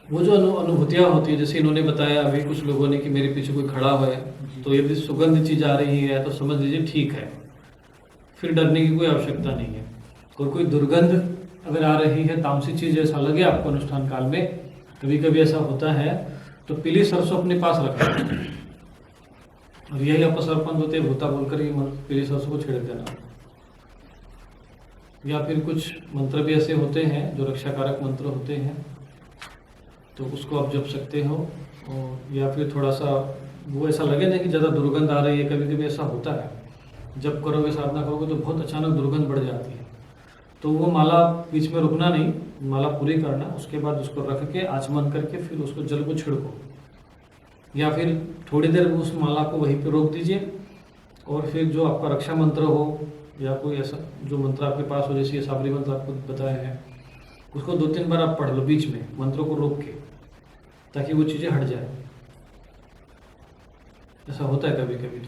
वो जो अनुभूतियाँ होती है, जैसे इन्होंने बताया अभी कुछ लोगों ने कि मेरे पीछे कोई खड़ा हुआ है, तो यदि सुगंध चीज आ रही है तो समझ लीजिए ठीक है, फिर डरने की कोई आवश्यकता नहीं है। और कोई दुर्गंध अगर आ रही है, तामसी चीज ऐसा लगे आपको अनुष्ठान काल में, कभी कभी ऐसा होता है, तो पीली सरसों अपने पास रखना, और यही अपसर्पण होते भूता बोलकर ही पीली सरसों को छिड़क देना। या फिर कुछ मंत्र भी ऐसे होते हैं जो रक्षाकारक मंत्र होते हैं, तो उसको आप जप सकते हो। और या फिर थोड़ा सा वो ऐसा लगे ना कि ज़्यादा दुर्गंध आ रही है, कभी कभी ऐसा होता है, जब करोगे साधना करोगे तो बहुत अचानक दुर्गंध बढ़ जाती है, तो वो माला बीच में रुकना नहीं, माला पूरी करना, उसके बाद उसको रख के आचमन करके फिर उसको जल को छिड़को, या फिर थोड़ी देर उस माला को वहीं पे रोक दीजिए, और फिर जो आपका रक्षा मंत्र हो या कोई ऐसा जो मंत्र आपके पास हो, जैसे ये साबरी मंत्र आपको बताया है, उसको 2-3 बार आप पढ़ लो बीच में मंत्रों को रोक के, ताकि वो चीज़ें हट जाए। ऐसा होता है कभी कभी।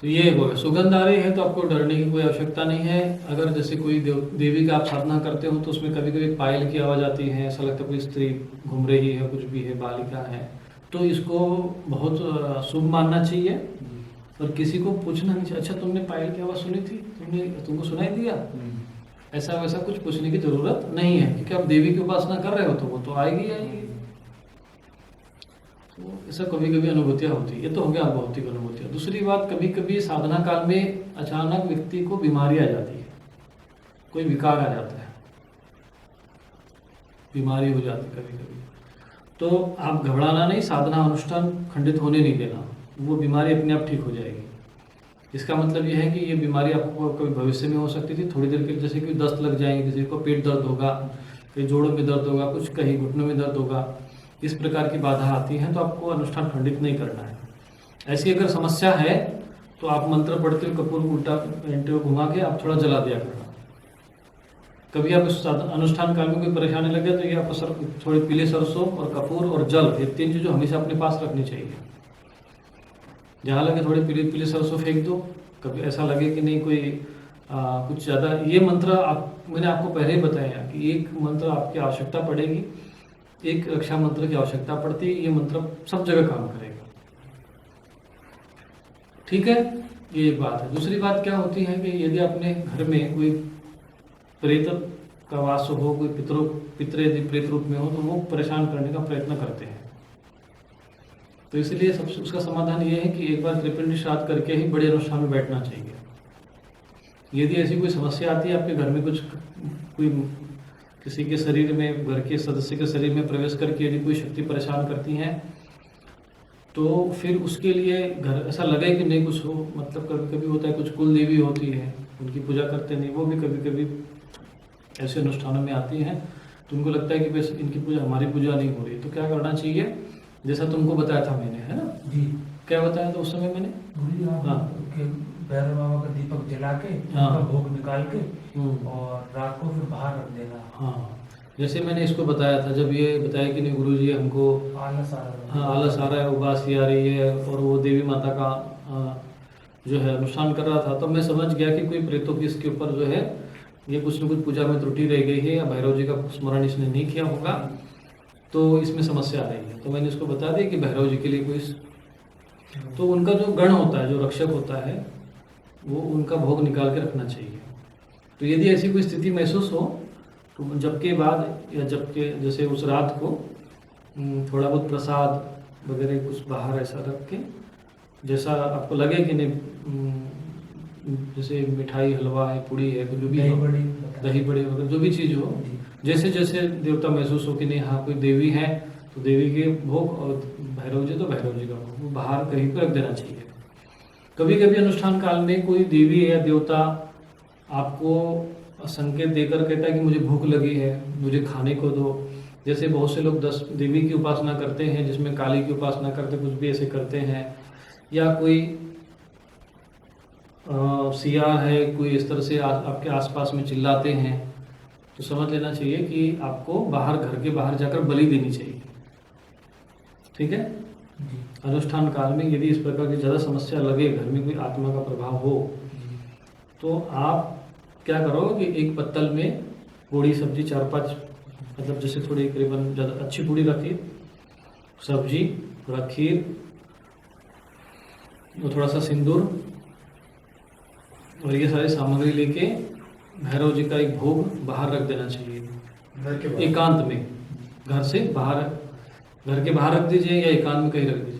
तो ये हो गया, सुगंध आ रही है तो आपको डरने की कोई आवश्यकता नहीं है। अगर जैसे कोई देवी का आप साधना करते हो तो उसमें कभी कभी पायल की आवाज़ आती है, ऐसा लगता है कोई स्त्री घूम रही है, कुछ भी है, बालिका है, तो इसको बहुत शुभ मानना चाहिए, और किसी को पूछना नहीं चाहिए, अच्छा तुमने पायल की आवाज़ सुनी थी, तुमको सुनाई दिया, ऐसा वैसा कुछ पूछने की जरूरत नहीं है, क्योंकि आप देवी की उपासना कर रहे हो तो वो तो आएगी आएगी। तो ऐसा कभी कभी अनुभूतियाँ होती है। ये तो हो गया भौतिक अनुभूतियाँ। दूसरी बात, कभी कभी साधना काल में अचानक व्यक्ति को बीमारी आ जाती है, कोई विकार आ जाता है, बीमारी हो जाती है कभी कभी, तो आप घबराना नहीं, साधना अनुष्ठान खंडित होने नहीं देना, वो बीमारी अपने आप ठीक हो जाएगी। इसका मतलब यह है कि ये बीमारी आपको कभी भविष्य में हो सकती थी, थोड़ी देर के, जैसे कि दस्त लग जाएंगे, किसी को पेट दर्द होगा, कहीं जोड़ों में दर्द होगा, कुछ कहीं घुटनों में दर्द होगा, इस प्रकार की बाधा आती है, तो आपको अनुष्ठान खंडित नहीं करना है। ऐसी अगर समस्या है तो आप मंत्र पढ़ते हो, कपूर उल्टा घंटे घुमा के आप थोड़ा जला दिया करना। कभी आप इस अनुष्ठान काल में कोई परेशानी लगे तो ये आप थोड़ी पीले सरसों और कपूर और जल, ये 3 चीज़ें हमेशा अपने पास रखनी चाहिए। जहाँ लगे थोड़ी पीले पीले सरसों फेंक दो, कभी ऐसा लगे कि नहीं कोई कुछ ज़्यादा, ये मंत्र मैंने आपको पहले ही बताया कि एक मंत्र आपकी आवश्यकता पड़ेगी, एक रक्षा मंत्र की आवश्यकता पड़ती है, ये मंत्र सब जगह काम करेगा। ठीक है, ये एक बात है। दूसरी बात क्या होती है कि यदि अपने घर में कोई प्रेत का वास हो, कोई पितर यदि प्रेत रूप में हो, तो वो परेशान करने का प्रयत्न करते हैं, तो इसलिए सबसे उसका समाधान ये है कि एक बार त्रिपिंड श्राद्ध करके ही बड़े अनुष्ठान में बैठना चाहिए। यदि ऐसी कोई समस्या आती है आपके घर में, कुछ कोई किसी के शरीर में, घर के सदस्य के शरीर में प्रवेश करके यदि कोई शक्ति परेशान करती हैं, तो फिर उसके लिए घर ऐसा लगे कि नहीं कुछ हो, मतलब कभी कभी होता है कुछ कुल देवी होती है, उनकी पूजा करते नहीं, वो भी कभी कभी ऐसे अनुष्ठानों में आती हैं, तो उनको लगता है कि बस इनकी पूजा, हमारी पूजा नहीं हो रही, तो क्या करना चाहिए, जैसा तुमको बताया था मैंने, है ना जी, क्या बताया था उस समय मैंने, हाँ, भैरव बाबा का दीपक जला के, हाँ, भोग निकाल के और रात को फिर बाहर रख देना। हाँ, जैसे मैंने इसको बताया था, जब ये बताया कि नहीं गुरुजी हमको आलस आ रहा है, हाँ आलस आ रहा है, उबासी आ रही है, और वो देवी माता का जो है अनुष्ठान कर रहा था, तो मैं समझ गया कि कोई प्रेतों की इसके ऊपर जो है ये कुछ न कुछ पूजा में त्रुटि रह गई है, या भैरव जी का स्मरण इसने नहीं किया होगा, तो इसमें समस्या आ रही है। तो मैंने इसको बता दिया कि भैरव जी के लिए कोई, तो उनका जो गण होता है, जो रक्षक होता है, वो उनका भोग निकाल के रखना चाहिए। तो यदि ऐसी कोई स्थिति महसूस हो तो जब के बाद या जब के जैसे उस रात को थोड़ा बहुत प्रसाद वगैरह कुछ बाहर ऐसा रख के, जैसा आपको लगे कि नहीं, जैसे मिठाई, हलवा है, पूड़ी है, जो भी दही बड़ी वगैरह जो भी चीज़ हो, जैसे जैसे देवता महसूस हो कि नहीं हाँ कोई देवी है, तो देवी के भोग, और भैरव जी तो भैरव जी का भोग, वो बाहर कहीं पर रख देना चाहिए। कभी कभी अनुष्ठान काल में कोई देवी या देवता आपको संकेत देकर कहता है कि मुझे भूख लगी है, मुझे खाने को दो। जैसे बहुत से लोग 10 देवी की उपासना करते हैं, जिसमें काली की उपासना करते, कुछ भी ऐसे करते हैं, या कोई सिया है, कोई इस तरह से आपके आसपास में चिल्लाते हैं, तो समझ लेना चाहिए कि आपको बाहर, घर के बाहर जाकर बलि देनी चाहिए। ठीक है, अनुष्ठान काल में यदि इस प्रकार की ज़्यादा समस्या लगे, घर में कोई आत्मा का प्रभाव हो, तो आप क्या करो कि एक पत्तल में पूड़ी सब्जी 4-5 मतलब जैसे थोड़ी करीबन ज़्यादा अच्छी पूड़ी रखिए, सब्जी, थोड़ा खीर और थोड़ा सा सिंदूर, और ये सारी सामग्री लेके भैरव जी का एक भोग बाहर रख देना चाहिए, घर के बाहर। एकांत में। घर से बाहर, घर के बाहर रख दीजिए या एकांत में कहीं रख दीजिए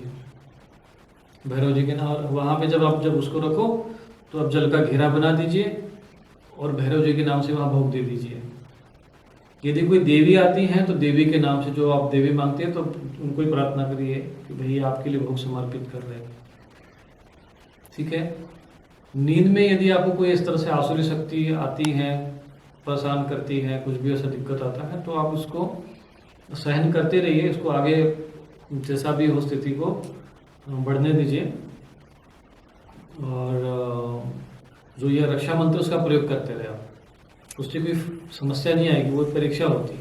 भैरव जी के नाम। और वहाँ पे जब उसको रखो तो आप जल का घेरा बना दीजिए और भैरव जी के नाम से वहाँ भोग दे दीजिए। यदि कोई देवी आती हैं तो देवी के नाम से, जो आप देवी मांगते हैं तो उनको ही प्रार्थना करिए कि भैया आपके लिए भोग समर्पित कर रहे हैं, ठीक है। नींद में यदि आपको कोई इस तरह से आसुरी शक्ति आती है, परेशान करती है, कुछ भी ऐसा दिक्कत आता है, तो आप उसको सहन करते रहिए, इसको आगे जैसा भी हो स्थिति को बढ़ने दीजिए। और जो ये रक्षा मंत्र उसका प्रयोग करते रहे आप, उससे कोई समस्या नहीं आएगी, वो परीक्षा होती है।